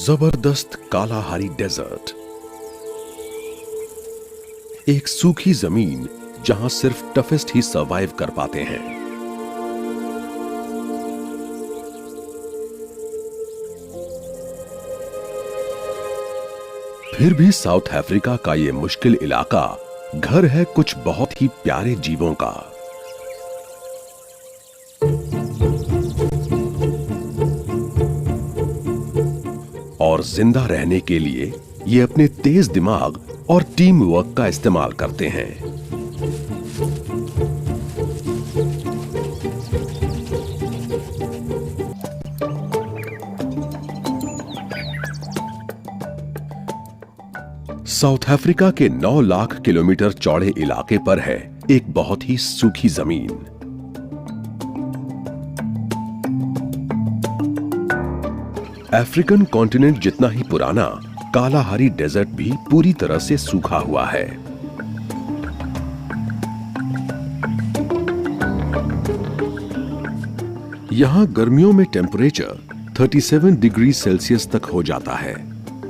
जबरदस्त Kalahari desert, एक सूखी जमीन जहां सिर्फ टफेस्ट ही सर्वाइव कर पाते हैं। फिर भी साउथ अफ्रीका का यह मुश्किल इलाका घर है कुछ बहुत ही प्यारे जीवों का। और जिंदा रहने के लिए ये अपने तेज दिमाग और टीम वर्क का इस्तेमाल करते हैं। साउथ अफ्रीका के 9 लाख किलोमीटर चौड़े इलाके पर है एक बहुत ही सूखी जमीन। अफ्रीकन कॉन्टिनेंट जितना ही पुराना, कालाहारी डेजर्ट भी पूरी तरह से सूखा हुआ है। यहां गर्मियों में टेम्परेचर 37 डिग्री सेल्सियस तक हो जाता है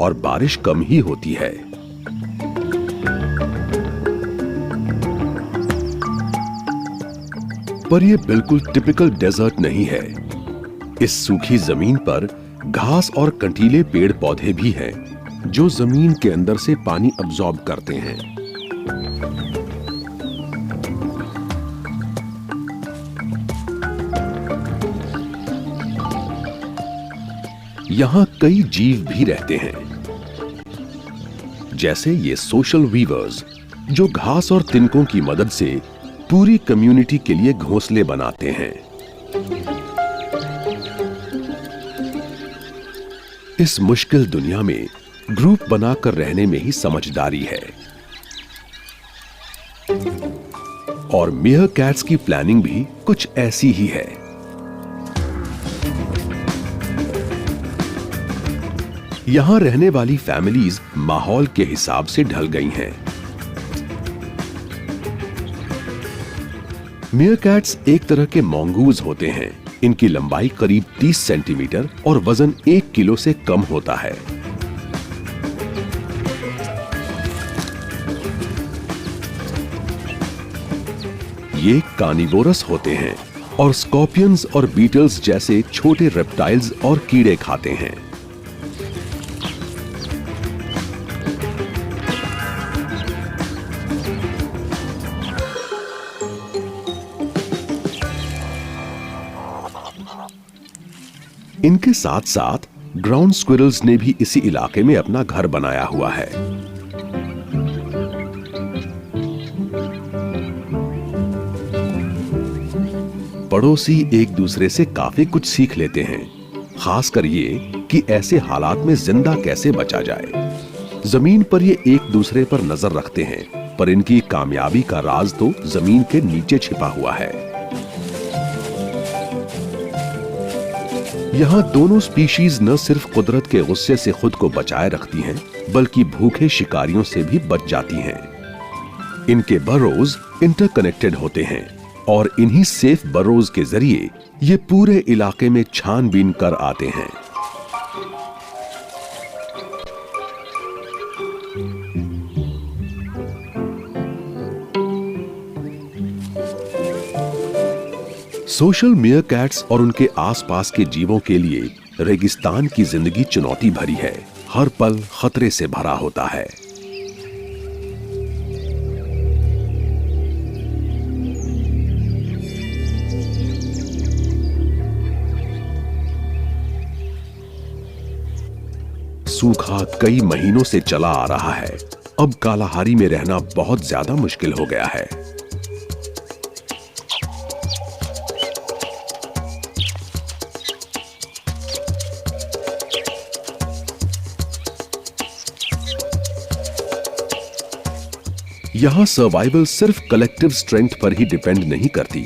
और बारिश कम ही होती है। पर यह बिल्कुल टिपिकल डेजर्ट नहीं है। इस सूखी जमीन पर घास और कंटीले पेड़ पौधे भी हैं जो जमीन के अंदर से पानी अब्सॉर्ब करते हैं। यहां कई जीव भी रहते हैं, जैसे ये सोशल वीवर्स जो घास और तिनकों की मदद से पूरी कम्युनिटी के लिए घोंसले बनाते हैं। इस मुश्किल दुनिया में ग्रुप बनाकर रहने में ही समझदारी है। और मीयरकैट्स की प्लानिंग भी कुछ ऐसी ही है। यहां रहने वाली फैमिलीज माहौल के हिसाब से ढल गई हैं। मीयरकैट्स एक तरह के मोंगूज होते हैं। इनकी लंबाई करीब 30 सेंटीमीटर और वजन 1 किलो से कम होता है। ये कार्निवोरस होते हैं और स्कॉर्पियंस और बीटल्स जैसे छोटे रेप्टाइल्स और कीड़े खाते हैं। इनके साथ साथ ग्राउंड स्क्विरल्स ने भी इसी इलाके में अपना घर बनाया हुआ है। पड़ोसी एक दूसरे से काफी कुछ सीख लेते हैं, खासकर ये कि ऐसे हालात में जिंदा कैसे बचा जाए। जमीन पर ये एक दूसरे पर नजर रखते हैं, पर इनकी कामयाबी का राज तो जमीन के नीचे छिपा हुआ है। यहाँ दोनों स्पीशीज न सिर्फ कुदरत के गुस्से से खुद को बचाए रखती हैं, बल्कि भूखे शिकारियों से भी बच जाती हैं। इनके बरोज इंटरकनेक्टेड होते हैं और इन्हीं सेफ बरोज के जरिए ये पूरे इलाके में छानबीन कर आते हैं। सोशल मीयरकैट्स और उनके आसपास के जीवों के लिए रेगिस्तान की जिंदगी चुनौती भरी है। हर पल खतरे से भरा होता है। सूखा कई महीनों से चला आ रहा है। अब कालाहारी में रहना बहुत ज्यादा मुश्किल हो गया है। यहां सर्वाइवल सिर्फ कलेक्टिव स्ट्रेंथ पर ही डिपेंड नहीं करती,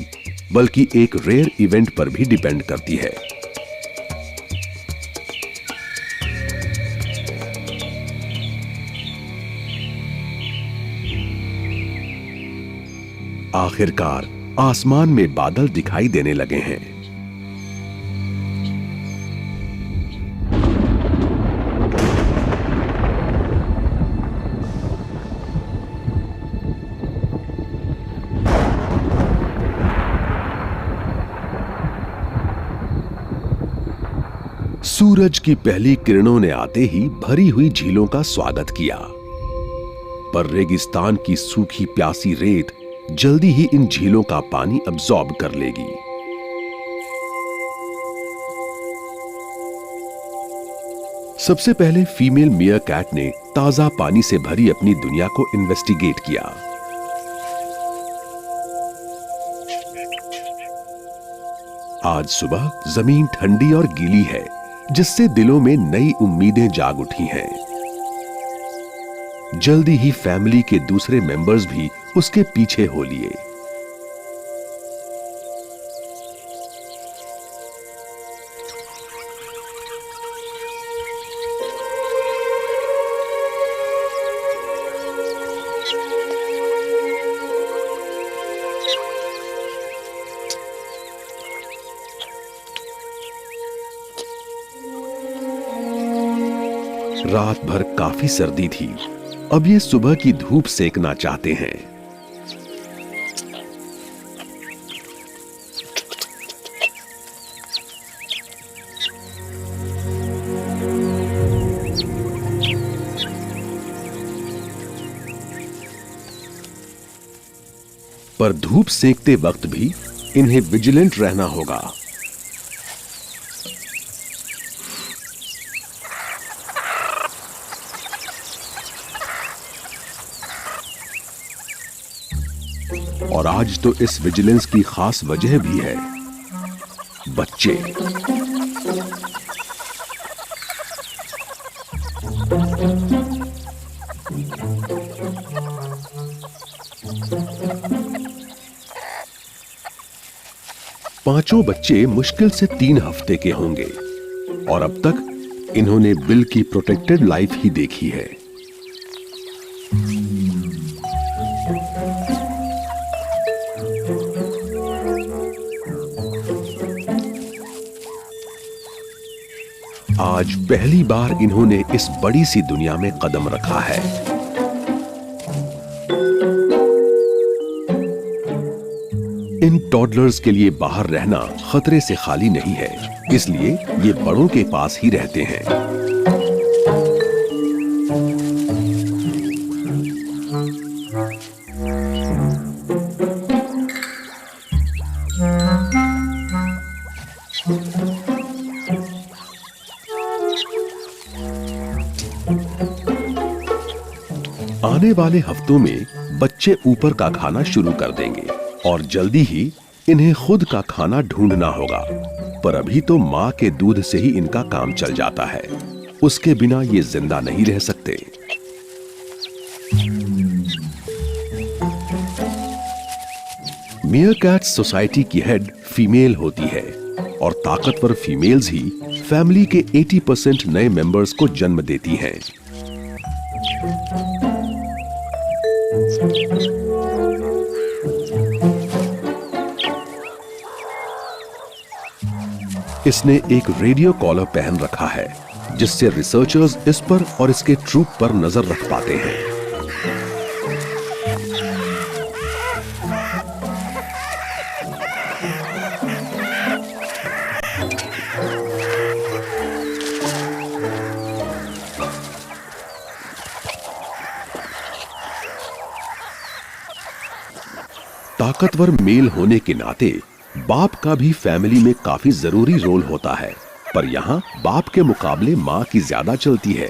बल्कि एक रेयर इवेंट पर भी डिपेंड करती है। आखिरकार आसमान में बादल दिखाई देने लगे हैं। सूरज की पहली किरणों ने आते ही भरी हुई झीलों का स्वागत किया, पर रेगिस्तान की सूखी प्यासी रेत जल्दी ही इन झीलों का पानी अब्सॉर्ब कर लेगी। सबसे पहले फीमेल मीयरकैट ने ताजा पानी से भरी अपनी दुनिया को इन्वेस्टिगेट किया। आज सुबह जमीन ठंडी और गीली है, जिससे दिलों में नई उम्मीदें जाग उठी हैं। जल्दी ही फैमिली के दूसरे मेंबर्स भी उसके पीछे हो लिए। रात भर काफी सर्दी थी, अब ये सुबह की धूप सेकना चाहते हैं। पर धूप सेकते वक्त भी इन्हें विजिलेंट रहना होगा। और आज तो इस विजिलेंस की खास वजह भी है, बच्चे। पांचों बच्चे मुश्किल से 3 हफ्ते के होंगे और अब तक इन्होंने बिल की प्रोटेक्टेड लाइफ ही देखी है। आज पहली बार इन्होंने इस बड़ी सी दुनिया में कदम रखा है। इन टॉडलर्स के लिए बाहर रहना खतरे से खाली नहीं है, इसलिए ये बड़ों के पास ही रहते हैं। आने वाले हफ्तों में बच्चे ऊपर का खाना शुरू कर देंगे और जल्दी ही इन्हें खुद का खाना ढूंढना होगा। पर अभी तो माँ के दूध से ही इनका काम चल जाता है, उसके बिना ये जिंदा नहीं रह सकते। मीयरकैट सोसाइटी की हेड फीमेल होती है और ताकतवर फीमेल्स ही फैमिली के 80% नए मेंबर्स को जन्म देती हैं। इसने एक रेडियो कॉलर पहन रखा है, जिससे रिसर्चर्स इस पर और इसके ट्रूप पर नजर रख पाते हैं। ताकतवर मेल होने के नाते बाप का भी फैमिली में काफी जरूरी रोल होता है, पर यहां बाप के मुकाबले मां की ज्यादा चलती है।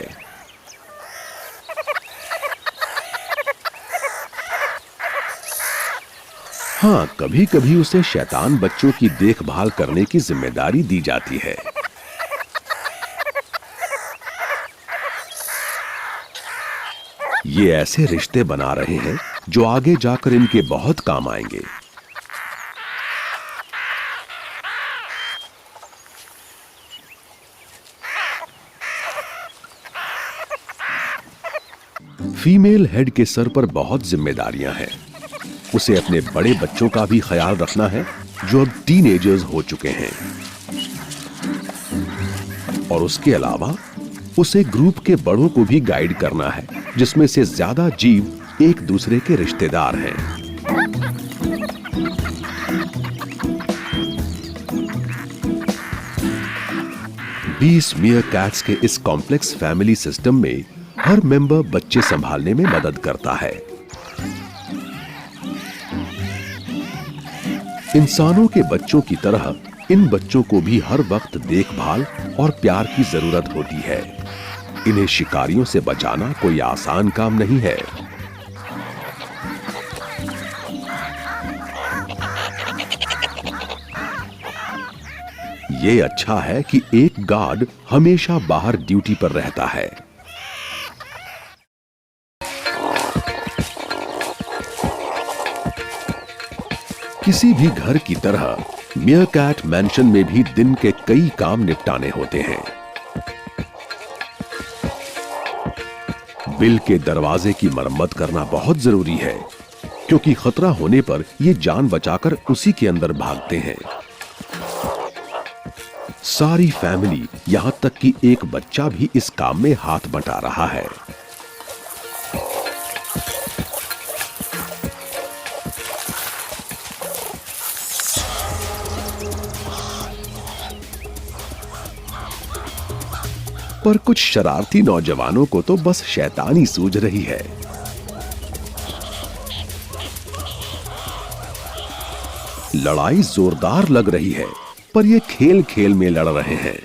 हां, कभी कभी उसे शैतान बच्चों की देखभाल करने की जिम्मेदारी दी जाती है। ये ऐसे रिश्ते बना रहे हैं जो आगे जाकर इनके बहुत काम आएंगे। फीमेल हेड के सर पर बहुत जिम्मेदारियां हैं। उसे अपने बड़े बच्चों का भी ख्याल रखना है जो अब टीनेजर्स हो चुके हैं, और उसके अलावा उसे ग्रुप के बड़ों को भी गाइड करना है, जिसमें से ज्यादा जीव एक दूसरे के रिश्तेदार हैं। 20 मीरकैट्स के इस कॉम्प्लेक्स फैमिली सिस्टम में हर मेंबर बच्चे संभालने में मदद करता है। इंसानों के बच्चों की तरह इन बच्चों को भी हर वक्त देखभाल और प्यार की जरूरत होती है। इन्हें शिकारियों से बचाना कोई आसान काम नहीं है। ये अच्छा है कि एक गार्ड हमेशा बाहर ड्यूटी पर रहता है। किसी भी घर की तरह मीरकैट मैंशन में भी दिन के कई काम निपटाने होते हैं। बिल के दरवाजे की मरम्मत करना बहुत जरूरी है, क्योंकि खतरा होने पर ये जान बचाकर उसी के अंदर भागते हैं। सारी फैमिली, यहां तक कि एक बच्चा भी इस काम में हाथ बटा रहा है। पर कुछ शरारती नौजवानों को तो बस शैतानी सूझ रही है। लड़ाई जोरदार लग रही है, पर ये खेल खेल में लड़ रहे हैं।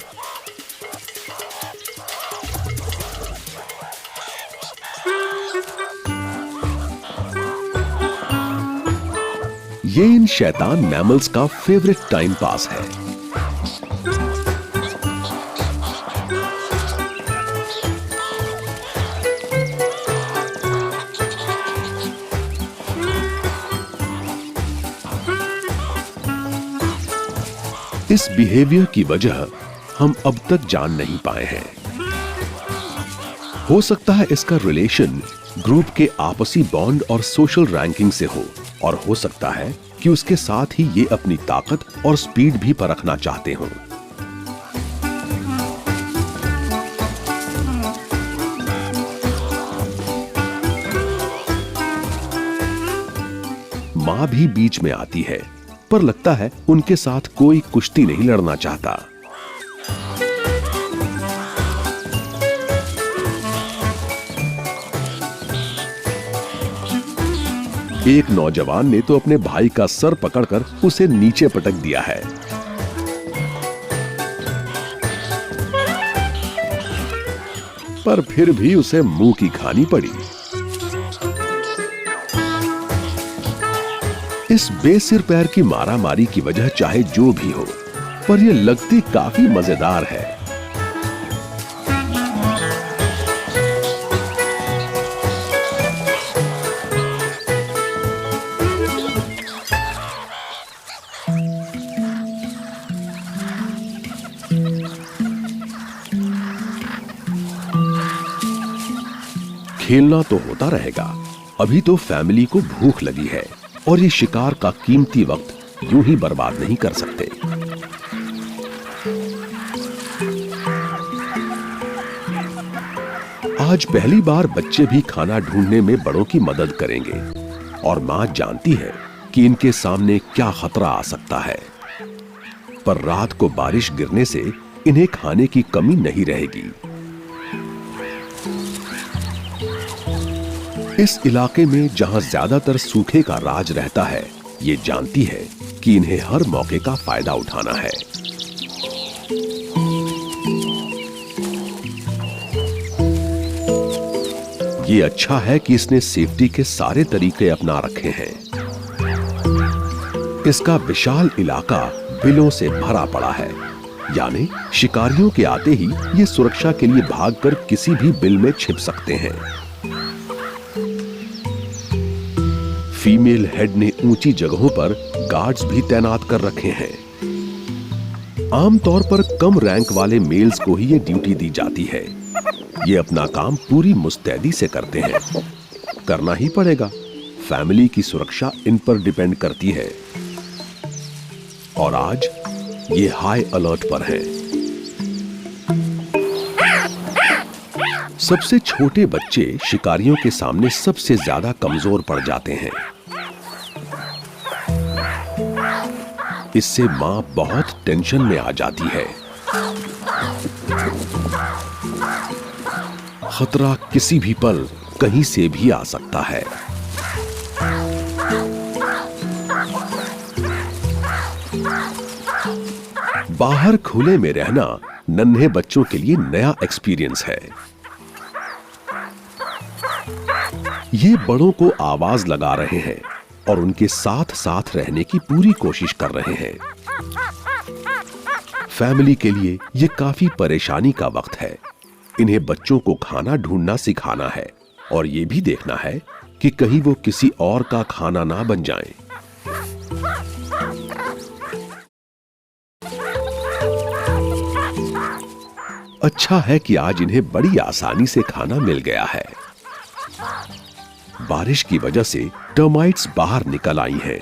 ये इन शैतान मैमल्स का फेवरेट टाइम पास है। इस बिहेवियर की वजह हम अब तक जान नहीं पाए हैं। हो सकता है इसका रिलेशन ग्रुप के आपसी बॉन्ड और सोशल रैंकिंग से हो, और हो सकता है कि उसके साथ ही ये अपनी ताकत और स्पीड भी परखना चाहते हों। मां भी बीच में आती है, पर लगता है उनके साथ कोई कुश्ती नहीं लड़ना चाहता। एक नौजवान ने तो अपने भाई का सर पकड़कर उसे नीचे पटक दिया है। पर फिर भी उसे मुंह की खानी पड़ी। इस बेसिर पैर की मारामारी की वजह चाहे जो भी हो, पर यह लगती काफी मजेदार है। खेलना तो होता रहेगा। अभी तो फैमिली को भूख लगी है, और ये शिकार का कीमती वक्त यूं ही बर्बाद नहीं कर सकते। आज पहली बार बच्चे भी खाना ढूंढने में बड़ों की मदद करेंगे, और मां जानती है कि इनके सामने क्या खतरा आ सकता है। पर रात को बारिश गिरने से इन्हें खाने की कमी नहीं रहेगी। इस इलाके में जहां ज्यादातर सूखे का राज रहता है, ये जानती है कि इन्हें हर मौके का फायदा उठाना है। ये अच्छा है कि इसने सेफ्टी के सारे तरीके अपना रखे हैं। इसका विशाल इलाका बिलों से भरा पड़ा है, यानी शिकारियों के आते ही ये सुरक्षा के लिए भागकर किसी भी बिल में छिप सकते हैं। फीमेल हेड ने ऊंची जगहों पर गार्ड्स भी तैनात कर रखे हैं। आमतौर पर कम रैंक वाले मेल्स को ही ये ड्यूटी दी जाती है। ये अपना काम पूरी मुस्तैदी से करते हैं। करना ही पड़ेगा, फैमिली की सुरक्षा इन पर डिपेंड करती है। और आज ये हाई अलर्ट पर हैं। सबसे छोटे बच्चे शिकारियों के सामने सबसे ज्यादा कमजोर पड़ जाते हैं। इससे मां बहुत टेंशन में आ जाती है खतरा किसी भी पल कहीं से भी आ सकता है। बाहर खुले में रहना नन्हे बच्चों के लिए नया एक्सपीरियंस है। ये बड़ों को आवाज लगा रहे हैं और उनके साथ साथ रहने की पूरी कोशिश कर रहे हैं। फैमिली के लिए ये काफी परेशानी का वक्त है। इन्हें बच्चों को खाना ढूंढना सिखाना है और ये भी देखना है कि कहीं वो किसी और का खाना ना बन जाएं। अच्छा है कि आज इन्हें बड़ी आसानी से खाना मिल गया है। बारिश की वजह से टर्माइट्स बाहर निकल आई हैं।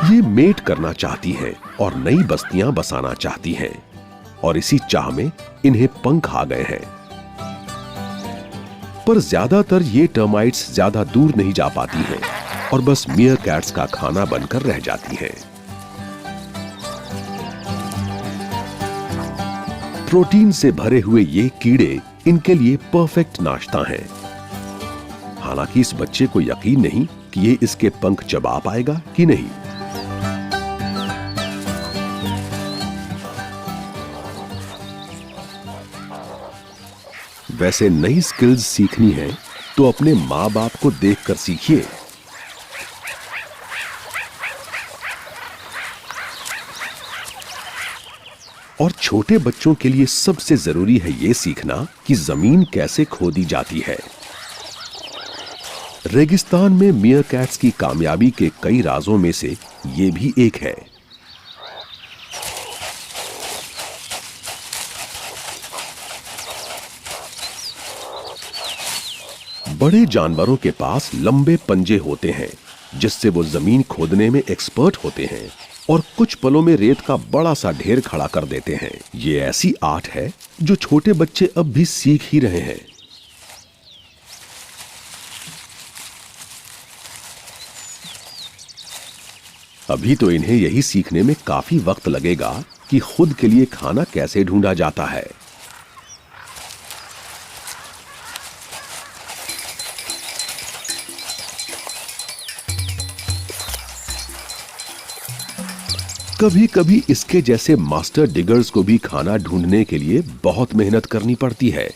ये मेट करना चाहती हैं और नई बस्तियां बसाना चाहती हैं और इसी चाह में इन्हें पंख आ गए हैं। पर ज्यादातर ये टर्माइट्स ज्यादा दूर नहीं जा पाती हैं और बस मीयरकैट्स का खाना बनकर रह जाती हैं। प्रोटीन से भरे हुए ये कीड़े इनके लिए परफेक्ट नाश्ता हैं। हालांकि इस बच्चे को यकीन नहीं कि ये इसके पंख चबा पाएगा कि नहीं। वैसे नई स्किल्स सीखनी है तो अपने माँ बाप को देखकर सीखिए। और छोटे बच्चों के लिए सबसे जरूरी है ये सीखना कि जमीन कैसे खोदी जाती है। रेगिस्तान में मीयरकैट्स की कामयाबी के कई राजों में से ये भी एक है। बड़े जानवरों के पास लंबे पंजे होते हैं जिससे वो जमीन खोदने में एक्सपर्ट होते हैं और कुछ पलों में रेत का बड़ा सा ढेर खड़ा कर देते हैं। ये ऐसी आर्ट है जो छोटे बच्चे अब भी सीख ही रहे हैं। अभी तो इन्हें यही सीखने में काफी वक्त लगेगा कि खुद के लिए खाना कैसे ढूंढा जाता है। कभी कभी इसके जैसे मास्टर डिगर्स को भी खाना ढूंढने के लिए बहुत मेहनत करनी पड़ती है।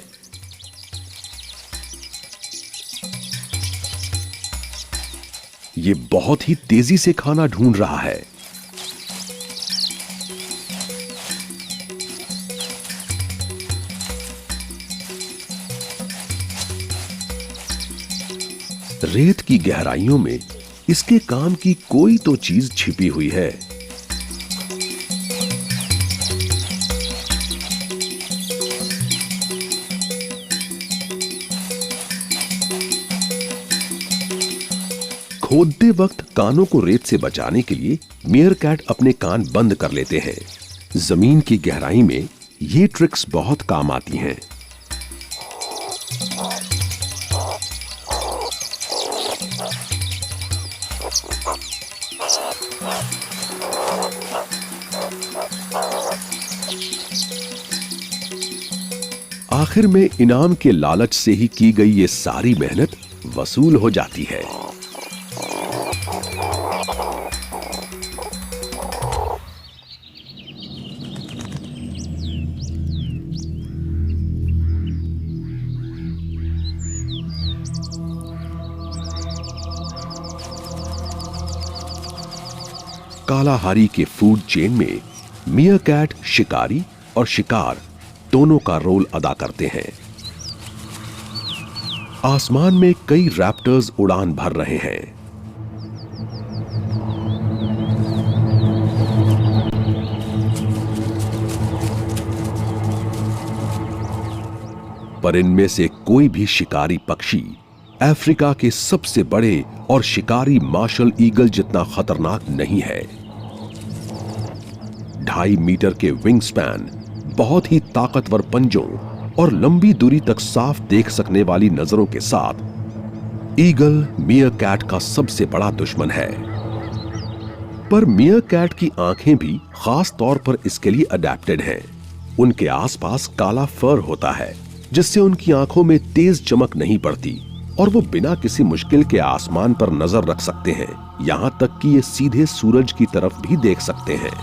ये बहुत ही तेजी से खाना ढूंढ रहा है। रेत की गहराइयों में इसके काम की कोई तो चीज छिपी हुई है। खोदते वक्त कानों को रेत से बचाने के लिए मीयरकैट अपने कान बंद कर लेते हैं। जमीन की गहराई में ये ट्रिक्स बहुत काम आती हैं। आखिर में इनाम के लालच से ही की गई ये सारी मेहनत वसूल हो जाती है। कालाहारी के फूड चेन में मीयरकैट शिकारी और शिकार दोनों का रोल अदा करते हैं। आसमान में कई रैप्टर्स उड़ान भर रहे हैं। पर इनमें से कोई भी शिकारी पक्षी अफ्रीका के सबसे बड़े और शिकारी मार्शल ईगल जितना खतरनाक नहीं है। 2.5 मीटर के विंग स्पैन, बहुत ही ताकतवर पंजों और लंबी दूरी तक साफ देख सकने वाली नजरों के साथ ईगल मीयरकैट का सबसे बड़ा दुश्मन है। पर मीयरकैट की आंखें भी खास तौर पर इसके लिए अडेप्टेड हैं। उनके आसपास काला फर होता है जिससे उनकी आंखों में तेज चमक नहीं पड़ती और वो बिना किसी मुश्किल के आसमान पर नजर रख सकते हैं, यहां तक कि ये सीधे सूरज की तरफ भी देख सकते हैं।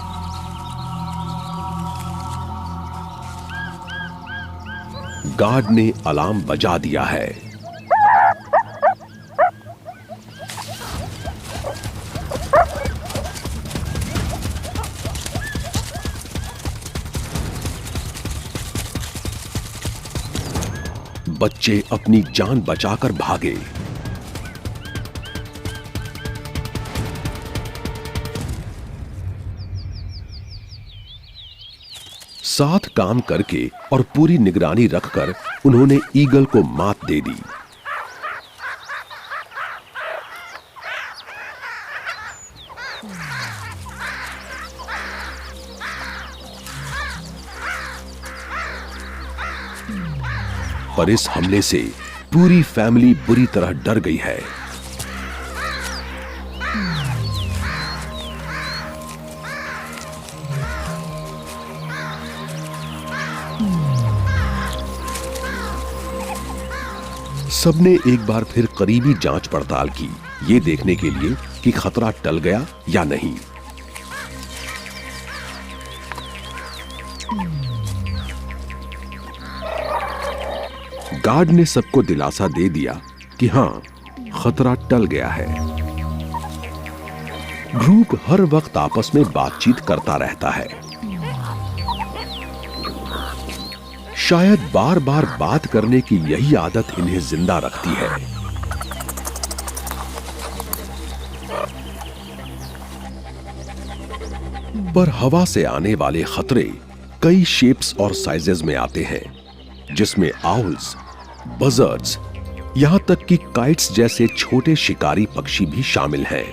गार्ड ने अलार्म बजा दिया है। बच्चे अपनी जान बचाकर भागे। साथ काम करके और पूरी निगरानी रखकर उन्होंने ईगल को मात दे दी। पर इस हमले से पूरी फैमिली बुरी तरह डर गई है। सबने एक बार फिर करीबी जांच पड़ताल की, ये देखने के लिए कि खतरा टल गया या नहीं। गार्ड ने सबको दिलासा दे दिया कि हां, खतरा टल गया है। ग्रुप हर वक्त आपस में बातचीत करता रहता है। शायद बार बार बात करने की यही आदत इन्हें जिंदा रखती है। पर हवा से आने वाले खतरे कई शेप्स और साइजेस में आते हैं, जिसमें आउल्स, बजर्ड्स, यहां तक कि काइट्स जैसे छोटे शिकारी पक्षी भी शामिल हैं।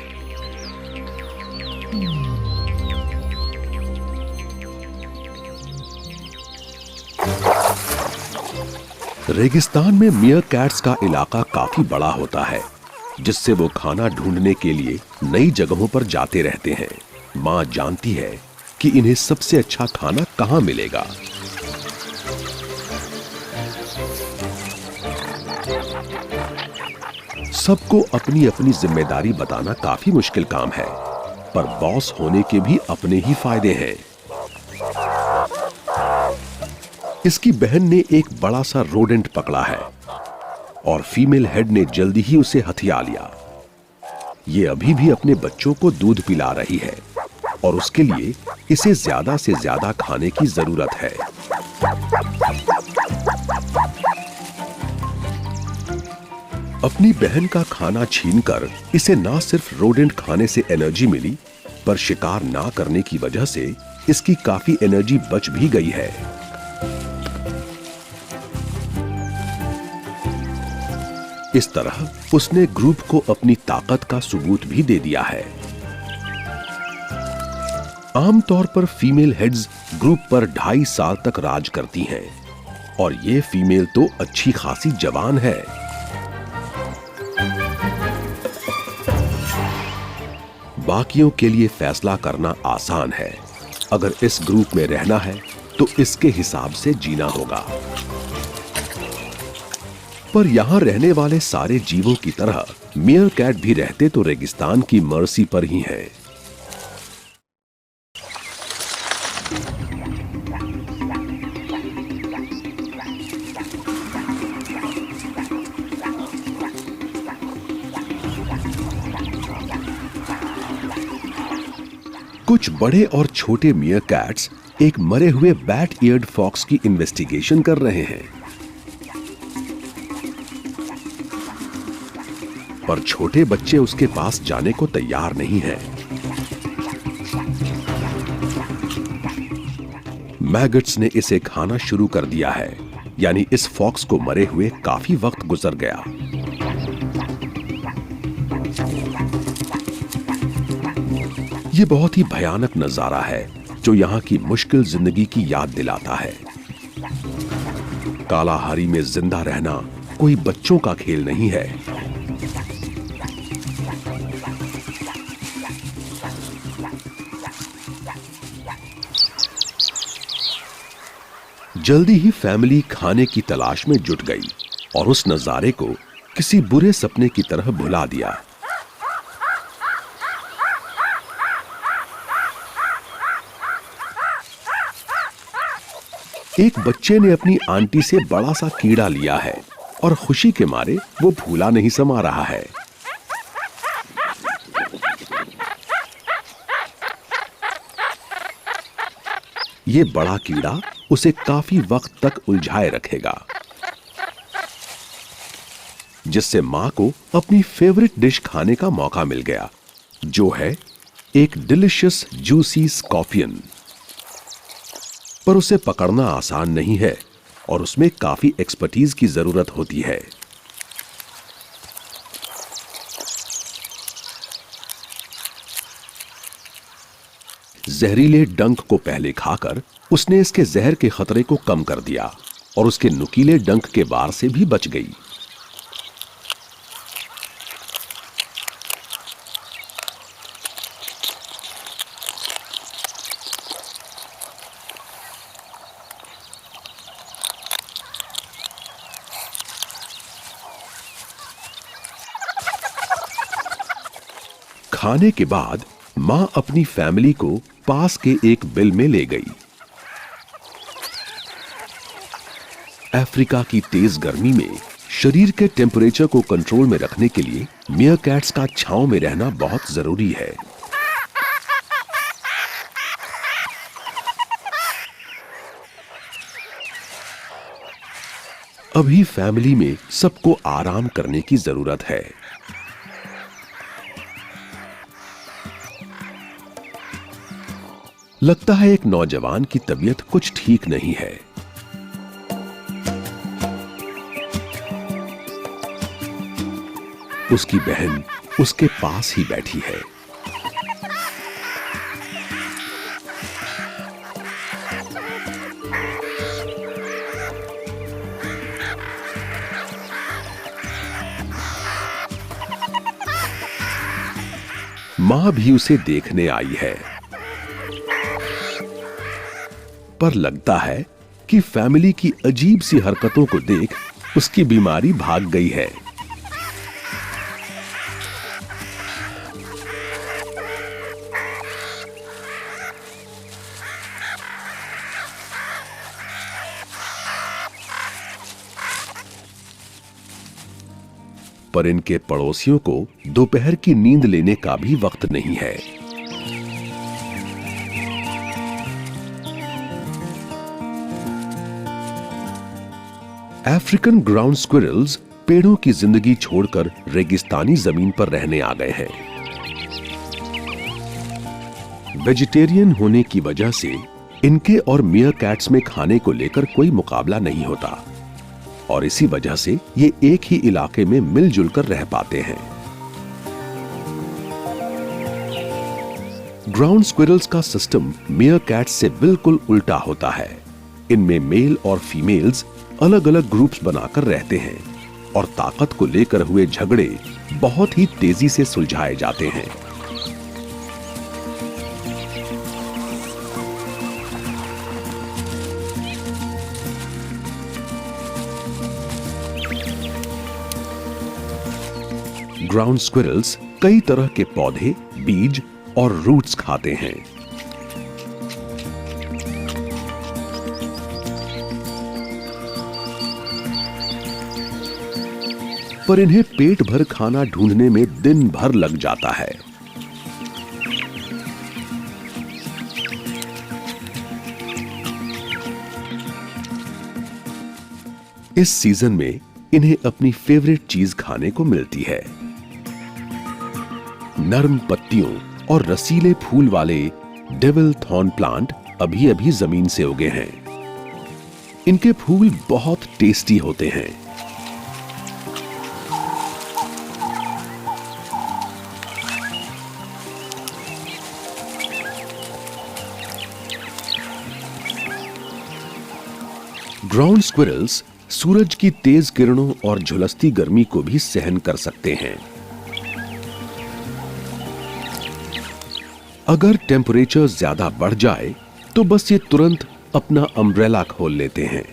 रेगिस्तान में मीयरकैट्स का इलाका काफी बड़ा होता है, जिससे वो खाना ढूंढने के लिए नई जगहों पर जाते रहते हैं। मां जानती है कि इन्हें सबसे अच्छा खाना कहां मिलेगा। सबको अपनी अपनी जिम्मेदारी बताना काफी मुश्किल काम है, पर बॉस होने के भी अपने ही फायदे हैं। इसकी बहन ने एक बड़ा सा रोडेंट पकड़ा है और फीमेल हेड ने जल्दी ही उसे हथिया लिया। ये अभी भी अपने बच्चों को दूध पिला रही है और उसके लिए इसे ज्यादा से ज्यादा खाने की जरूरत है। अपनी बहन का खाना छीनकर इसे ना सिर्फ रोडेंट खाने से एनर्जी मिली, पर शिकार ना करने की वजह से इसकी काफी एनर्जी बच भी गई है। इस तरह उसने ग्रुप को अपनी ताकत का सबूत भी दे दिया है। आमतौर पर फीमेल हेड्स ग्रुप पर 2.5 साल तक राज करती हैं, और ये फीमेल तो अच्छी खासी जवान है। बाकियों के लिए फैसला करना आसान है। अगर इस ग्रुप में रहना है तो इसके हिसाब से जीना होगा। पर यहां रहने वाले सारे जीवों की तरह मीयरकैट भी रहते तो रेगिस्तान की मर्सी पर ही हैं। कुछ बड़े और छोटे मीयरकैट्स एक मरे हुए बैट ईयर्ड फॉक्स की इन्वेस्टिगेशन कर रहे हैं, पर छोटे बच्चे उसके पास जाने को तैयार नहीं हैं। मैगट्स ने इसे खाना शुरू कर दिया है, यानी इस फॉक्स को मरे हुए काफी वक्त गुजर गया। ये बहुत ही भयानक नजारा है जो यहाँ की मुश्किल जिंदगी की याद दिलाता है। कालाहारी में जिंदा रहना कोई बच्चों का खेल नहीं है। जल्दी ही फैमिली खाने की तलाश में जुट गई और उस नजारे को किसी बुरे सपने की तरह भुला दिया। एक बच्चे ने अपनी आंटी से बड़ा सा कीड़ा लिया है और खुशी के मारे वो फूला नहीं समा रहा है। ये बड़ा कीड़ा उसे काफी वक्त तक उलझाए रखेगा, जिससे मां को अपनी फेवरेट डिश खाने का मौका मिल गया, जो है एक डिलिशियस जूसी स्कॉर्पियन। पर उसे पकड़ना आसान नहीं है और उसमें काफी एक्सपर्टीज की जरूरत होती है। जहरीले डंक को पहले खाकर उसने इसके जहर के खतरे को कम कर दिया और उसके नुकीले डंक के वार से भी बच गई। खाने के बाद मां अपनी फैमिली को पास के एक बिल में ले गई। अफ्रीका की तेज गर्मी में शरीर के टेम्परेचर को कंट्रोल में रखने के लिए मियरकैट्स का छांव में रहना बहुत जरूरी है। अभी फैमिली में सबको आराम करने की जरूरत है। लगता है एक नौजवान की तबीयत कुछ ठीक नहीं है। उसकी बहन उसके पास ही बैठी है। मां भी उसे देखने आई है, पर लगता है कि फैमिली की अजीब सी हरकतों को देख उसकी बीमारी भाग गई है। पर इनके पड़ोसियों को दोपहर की नींद लेने का भी वक्त नहीं है। अफ्रीकन ग्राउंड स्क्विरल्स पेड़ों की जिंदगी छोड़कर रेगिस्तानी जमीन पर रहने आ गए हैं। वेजिटेरियन होने की वजह से इनके और मियरकैट्स में खाने को लेकर कोई मुकाबला नहीं होता और इसी वजह से ये एक ही इलाके में मिलजुल कर रह पाते हैं। ग्राउंड स्क्विरल्स का सिस्टम मियरकैट्स से बिल्कुल उल्टा होता है। इनमें मेल और फीमेल्स अलग अलग ग्रुप्स बनाकर रहते हैं और ताकत को लेकर हुए झगड़े बहुत ही तेजी से सुलझाए जाते हैं। ग्राउंड स्क्विरल्स कई तरह के पौधे, बीज और रूट्स खाते हैं। पर इन्हें पेट भर खाना ढूंढने में दिन भर लग जाता है। इस सीजन में इन्हें अपनी फेवरेट चीज खाने को मिलती है। नरम पत्तियों और रसीले फूल वाले डेविल थॉर्न प्लांट अभी अभी जमीन से उगे हैं। इनके फूल बहुत टेस्टी होते हैं। ग्राउंड स्क्विरल्स सूरज की तेज किरणों और झुलसती गर्मी को भी सहन कर सकते हैं। अगर टेम्परेचर ज्यादा बढ़ जाए तो बस ये तुरंत अपना अम्ब्रेला खोल लेते हैं।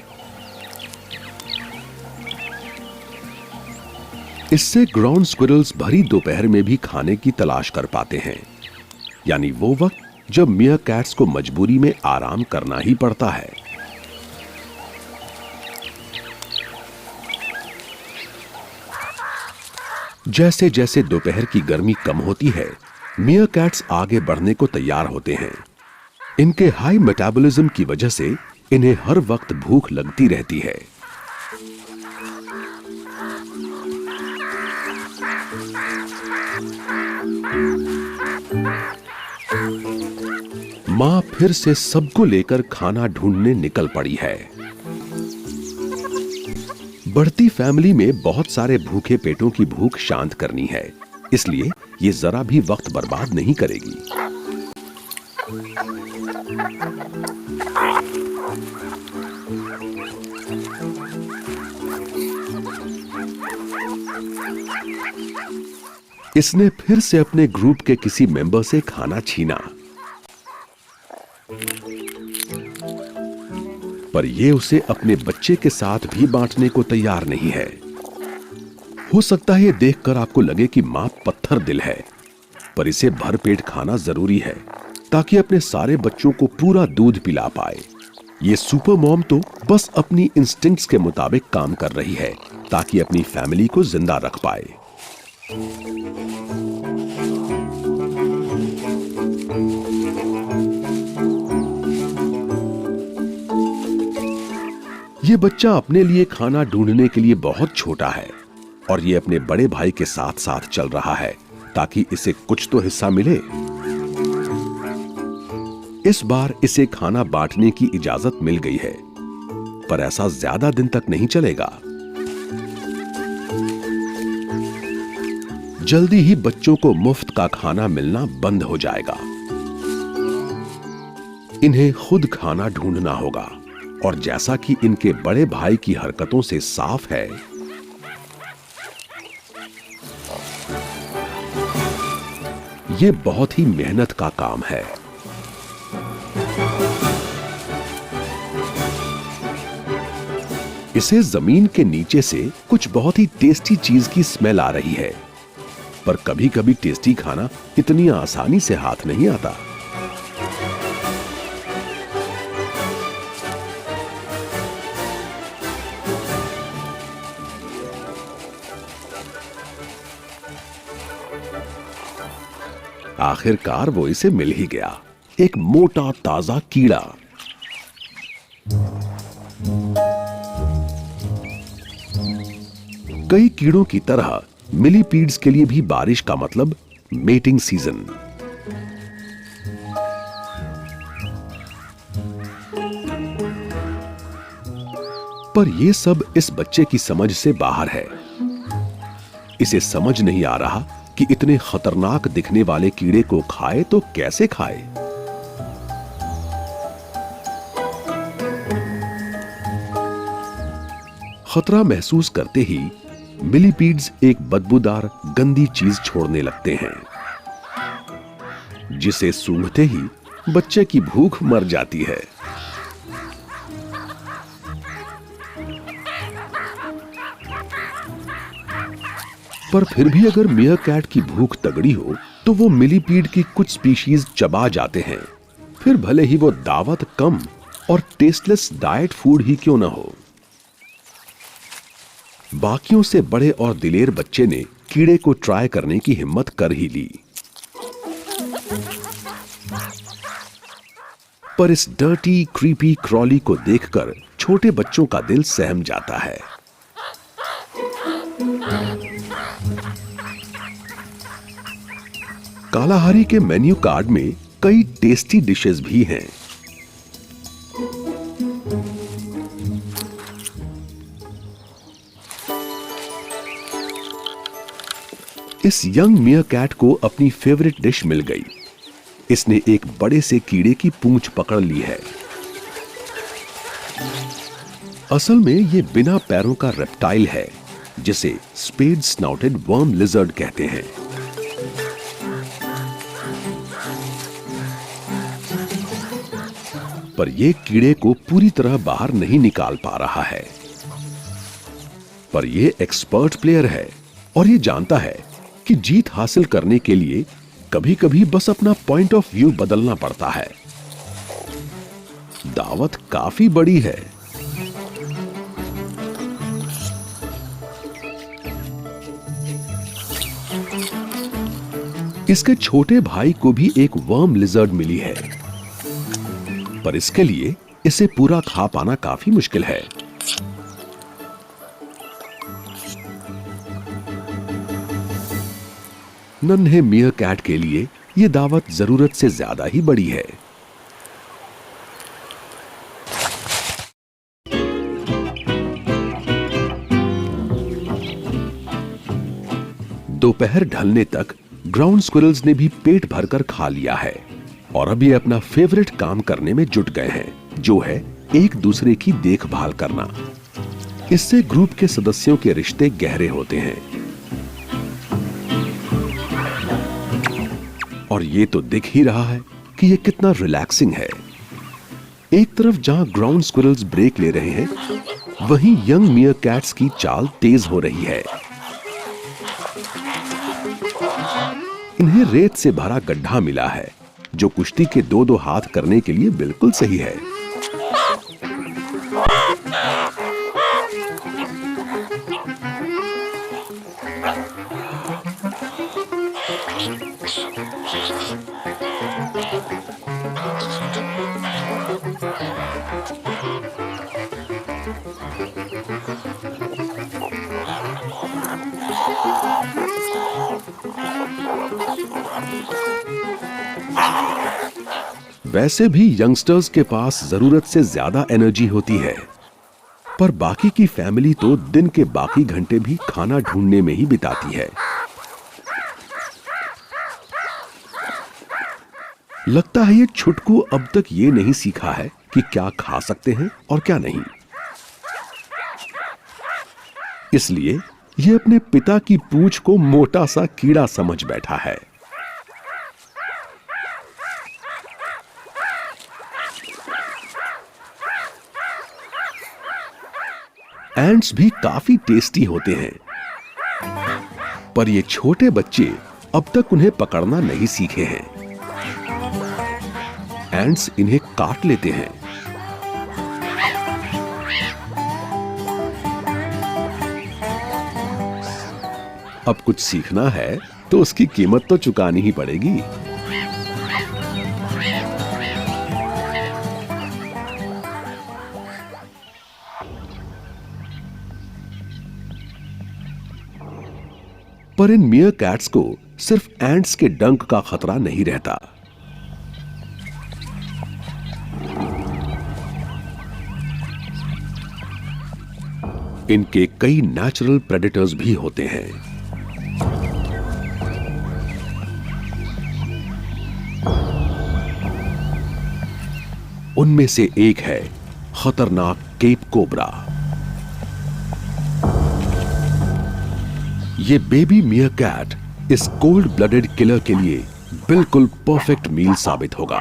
इससे ग्राउंड स्क्विरल्स भरी दोपहर में भी खाने की तलाश कर पाते हैं, यानी वो वक्त जब मीयरकैट्स को मजबूरी में आराम करना ही पड़ता है। जैसे जैसे दोपहर की गर्मी कम होती है, मीयरकैट्स आगे बढ़ने को तैयार होते हैं। इनके हाई मेटाबॉलिज्म की वजह से इन्हें हर वक्त भूख लगती रहती है। मां फिर से सबको लेकर खाना ढूंढने निकल पड़ी है। बढ़ती फैमिली में बहुत सारे भूखे पेटों की भूख शांत करनी है, इसलिए ये जरा भी वक्त बर्बाद नहीं करेगी। इसने फिर से अपने ग्रुप के किसी मेंबर से खाना छीना, पर यह उसे अपने बच्चे के साथ भी बांटने को तैयार नहीं है। हो सकता है यह देखकर आपको लगे कि मां पत्थर दिल है, पर इसे भरपेट खाना जरूरी है ताकि अपने सारे बच्चों को पूरा दूध पिला पाए। ये सुपर मॉम तो बस अपनी इंस्टिंक्ट्स के मुताबिक काम कर रही है ताकि अपनी फैमिली को जिंदा रख पाए। ये बच्चा अपने लिए खाना ढूंढने के लिए बहुत छोटा है और ये अपने बड़े भाई के साथ साथ चल रहा है ताकि इसे कुछ तो हिस्सा मिले। इस बार इसे खाना बांटने की इजाजत मिल गई है, पर ऐसा ज्यादा दिन तक नहीं चलेगा। जल्दी ही बच्चों को मुफ्त का खाना मिलना बंद हो जाएगा। इन्हें खुद खाना ढूंढना होगा, और जैसा कि इनके बड़े भाई की हरकतों से साफ है, ये बहुत ही मेहनत का काम है। इसे जमीन के नीचे से कुछ बहुत ही टेस्टी चीज की स्मेल आ रही है, पर कभी कभी टेस्टी खाना इतनी आसानी से हाथ नहीं आता। आखिरकार वो इसे मिल ही गया, एक मोटा ताजा कीड़ा। कई कीड़ों की तरह मिलीपीड्स के लिए भी बारिश का मतलब मेटिंग सीजन। पर यह सब इस बच्चे की समझ से बाहर है। इसे समझ नहीं आ रहा कि इतने खतरनाक दिखने वाले कीड़े को खाए तो कैसे खाए। खतरा महसूस करते ही मिलीपीड्स एक बदबूदार गंदी चीज छोड़ने लगते हैं, जिसे सूंघते ही बच्चे की भूख मर जाती है। पर फिर भी अगर मीयरकैट की भूख तगड़ी हो तो वो मिलीपीड की कुछ स्पीशीज चबा जाते हैं, फिर भले ही वो दावत कम और टेस्टलेस डाइट फूड ही क्यों ना हो। बाकियों से बड़े और दिलेर बच्चे ने कीड़े को ट्राई करने की हिम्मत कर ही ली, पर इस डर्टी क्रीपी क्रॉली को देखकर छोटे बच्चों का दिल सहम जाता है। कालाहारी के मेन्यू कार्ड में कई टेस्टी डिशेस भी हैं। इस यंग मीयरकैट को अपनी फेवरेट डिश मिल गई। इसने एक बड़े से कीड़े की पूंछ पकड़ ली है। असल में ये बिना पैरों का रेप्टाइल है जिसे स्पेड स्नाउटेड वर्म लिजर्ड कहते हैं। पर यह कीड़े को पूरी तरह बाहर नहीं निकाल पा रहा है। पर यह एक्सपर्ट प्लेयर है और यह जानता है कि जीत हासिल करने के लिए कभी-कभी बस अपना पॉइंट ऑफ व्यू बदलना पड़ता है। दावत काफी बड़ी है। इसके छोटे भाई को भी एक वर्म लिजर्ड मिली है, पर इसके लिए इसे पूरा खा पाना काफी मुश्किल है। नन्हे मीयरकैट के लिए यह दावत जरूरत से ज्यादा ही बड़ी है। दोपहर ढलने तक ग्राउंड स्क्विरल्स ने भी पेट भरकर खा लिया है और अब ये अपना फेवरेट काम करने में जुट गए हैं, जो है एक दूसरे की देखभाल करना। इससे ग्रुप के सदस्यों के रिश्ते गहरे होते हैं। और ये तो दिख ही रहा है कि ये कितना रिलैक्सिंग है। एक तरफ जहां ग्राउंड स्क्विरल्स ब्रेक ले रहे हैं, वहीं यंग मीयरकैट्स की चाल तेज हो रही है। इन्हें रेत से भरा गड्ढा मिला है, जो कुश्ती के दो हाथ करने के लिए बिल्कुल सही है। वैसे भी यंगस्टर्स के पास जरूरत से ज्यादा एनर्जी होती है, पर बाकी की फैमिली तो दिन के बाकी घंटे भी खाना ढूंढने में ही बिताती है। लगता है ये छुटकू अब तक ये नहीं सीखा है कि क्या खा सकते हैं और क्या नहीं। इसलिए ये अपने पिता की पूंछ को मोटा सा कीड़ा समझ बैठा है। एंट्स भी काफी टेस्टी होते हैं, पर ये छोटे बच्चे अब तक उन्हें पकड़ना नहीं सीखे हैं। एंट्स इन्हें काट लेते हैं। अब कुछ सीखना है तो उसकी कीमत तो चुकानी ही पड़ेगी। पर इन मीयरकैट्स को सिर्फ एंट्स के डंक का खतरा नहीं रहता। इनके कई नेचुरल प्रेडेटर्स भी होते हैं। उनमें से एक है खतरनाक केप कोबरा। ये बेबी मीयरकैट इस कोल्ड ब्लडेड किलर के लिए बिल्कुल परफेक्ट मील साबित होगा।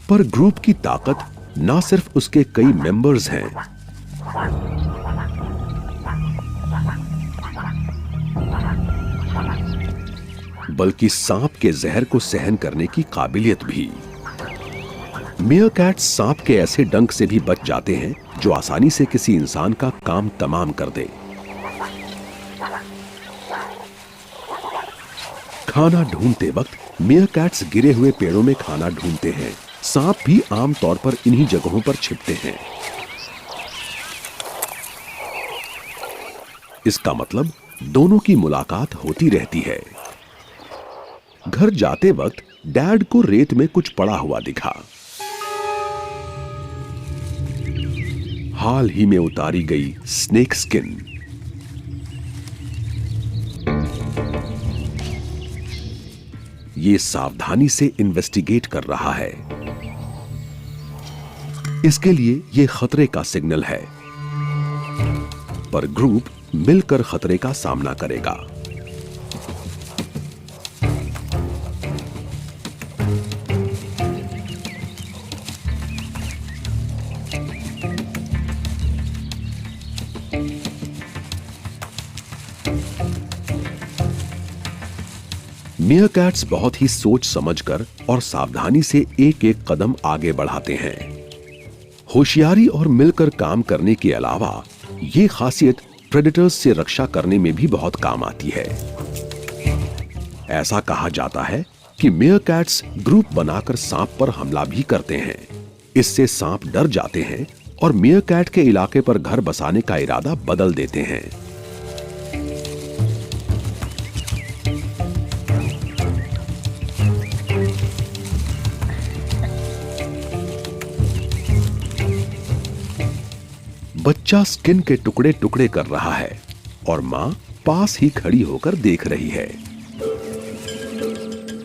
पर ग्रुप की ताकत ना सिर्फ उसके कई मेंबर्स हैं, बल्कि सांप के जहर को सहन करने की काबिलियत भी। मीयरकैट सांप के ऐसे डंक से भी बच जाते हैं जो आसानी से किसी इंसान का काम तमाम कर दे। खाना ढूंढते वक्त मीयरकैट्स गिरे हुए पेड़ों में खाना ढूंढते हैं। सांप भी आमतौर पर इन्हीं जगहों पर छिपते हैं। इसका मतलब दोनों की मुलाकात होती रहती है। घर जाते वक्त डैड को रेत में कुछ पड़ा हुआ दिखा। हाल ही में उतारी गई स्नेक स्किन। ये सावधानी से इन्वेस्टिगेट कर रहा है। इसके लिए ये खतरे का सिग्नल है, पर ग्रुप मिलकर खतरे का सामना करेगा। मीयरकैट्स बहुत ही सोच समझकर और सावधानी से एक एक कदम आगे बढ़ाते हैं। होशियारी और मिलकर काम करने के अलावा ये खासियत प्रेडेटर्स से रक्षा करने में भी बहुत काम आती है। ऐसा कहा जाता है कि मीयरकैट्स ग्रुप बनाकर सांप पर हमला भी करते हैं। इससे सांप डर जाते हैं और मीयरकैट के इलाके पर घर बसाने का इरादा बदल देते हैं। बच्चा स्किन के टुकड़े टुकड़े कर रहा है और मां पास ही खड़ी होकर देख रही है।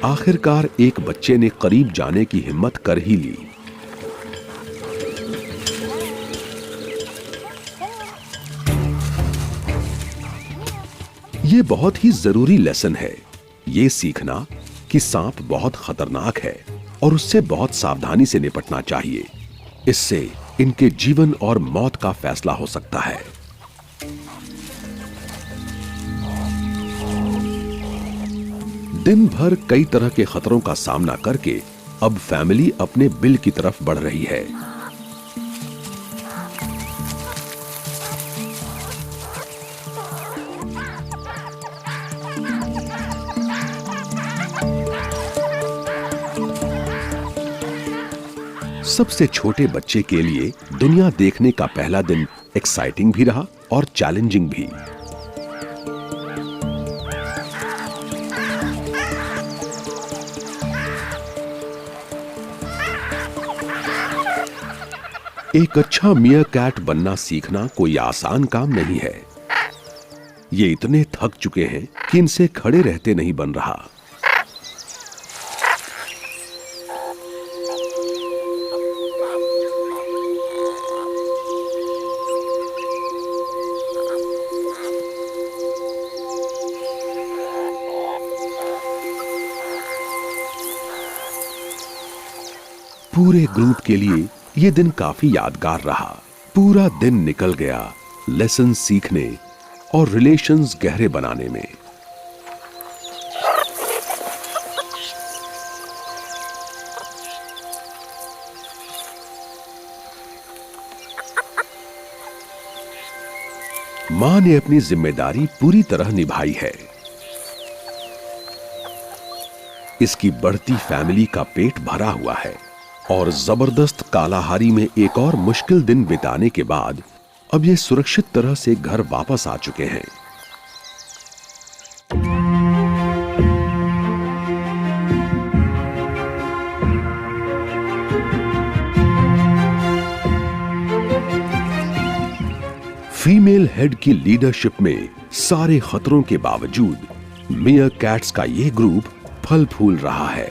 आखिरकार एक बच्चे ने करीब जाने की हिम्मत कर ही ली। ये बहुत ही जरूरी लेसन है, ये सीखना कि सांप बहुत खतरनाक है और उससे बहुत सावधानी से निपटना चाहिए। इससे इनके जीवन और मौत का फैसला हो सकता है। दिन भर कई तरह के खतरों का सामना करके अब फैमिली अपने बिल की तरफ बढ़ रही है। सबसे छोटे बच्चे के लिए दुनिया देखने का पहला दिन एक्साइटिंग भी रहा और चैलेंजिंग भी। एक अच्छा मीयरकैट बनना सीखना कोई आसान काम नहीं है। ये इतने थक चुके हैं कि इनसे खड़े रहते नहीं बन रहा। पूरे ग्रुप के लिए ये दिन काफी यादगार रहा। पूरा दिन निकल गया लेसन सीखने और रिलेशंस गहरे बनाने में। मां ने अपनी जिम्मेदारी पूरी तरह निभाई है। इसकी बढ़ती फैमिली का पेट भरा हुआ है और जबरदस्त कालाहारी में एक और मुश्किल दिन बिताने के बाद अब ये सुरक्षित तरह से घर वापस आ चुके हैं। फीमेल हेड की लीडरशिप में सारे खतरों के बावजूद मीयरकैट्स का ये ग्रुप फल फूल रहा है।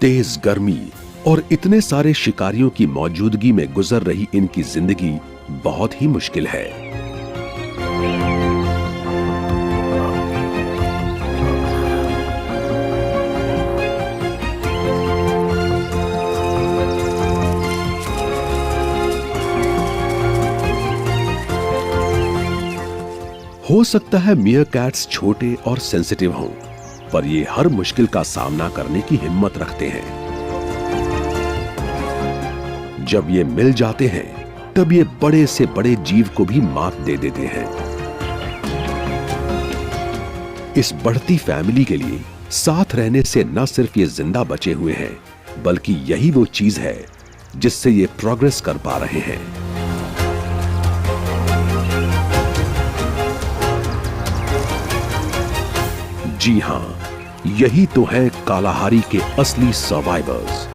तेज गर्मी और इतने सारे शिकारियों की मौजूदगी में गुजर रही इनकी जिंदगी बहुत ही मुश्किल है। हो सकता है मीयरकैट्स छोटे और सेंसिटिव हों, पर ये हर मुश्किल का सामना करने की हिम्मत रखते हैं। जब ये मिल जाते हैं, तब ये बड़े से बड़े जीव को भी मात दे देते हैं। इस बढ़ती फैमिली के लिए साथ रहने से न सिर्फ ये जिंदा बचे हुए हैं, बल्कि यही वो चीज है जिससे ये प्रोग्रेस कर पा रहे हैं। जी हां, यही तो है कालाहारी के असली सर्वाइवर्स।